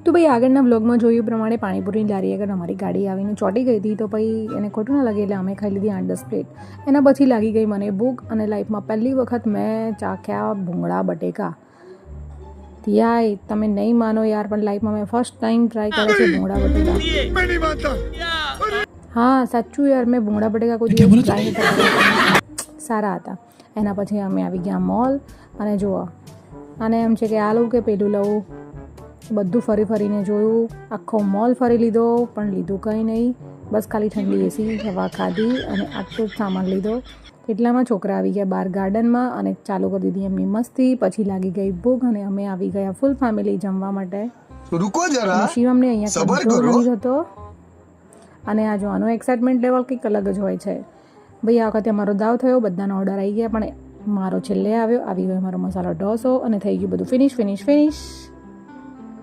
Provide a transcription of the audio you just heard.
તો ભાઈ આગળના વ્લોગમાં જોયું પ્રમાણે પાણીપુરીની લારી આગળ અમારી ગાડી આવીને ચોંટી ગઈ હતી. તો પછી એને ખોટું ના લાગે એટલે અમે ખાઈ લીધી 8-10 પ્લેટ. એના પછી લાગી ગઈ મને ભૂખ અને લાઈફમાં પહેલી વખત મેં ચાખ્યા ભૂંગળા બટેકા. યાર તમે નહીં માનો યાર, પણ લાઈફમાં મેં ફર્સ્ટ ટાઈમ ટ્રાય કર્યા છે ભૂંગળા બટેકા. હા સાચું યાર, મેં ભૂંગળા બટેકા કોઈ દિવસ ટ્રાય નથી કર્યા, સારા હતા. એના પછી અમે આવી ગયા મોલ અને જુઓ અને એમ છે કે આ લઉં કે પેલું લઉં, બધું ફરી ફરીને જોયું, આખો મોલ ફરી લીધો પણ લીધું કંઈ નહીં, બસ ખાલી ઠંડી એસી હવા ખાધી અને આટલું જ સામાન લીધો. એટલામાં છોકરા આવી ગયા બહાર ગાર્ડનમાં અને ચાલુ કરી દીધી એમની મસ્તી. પછી લાગી ગઈ ભૂખ અને અમે આવી ગયા ફૂલ ફેમિલી જમવા માટે. શિવમને અહીંયા કંટ્રોલ નથી થતો અને આ જોવાનું એક્સાઇટમેન્ટ લેવલ કંઈક અલગ જ હોય છે. ભાઈ આ વખતે અમારો દાવ થયો, બધાનો ઓર્ડર આવી ગયા પણ મારો છેલ્લે આવ્યો. આવી ગયો મારો મસાલો ઢોસો અને થઈ ગયું બધું ફિનિશ.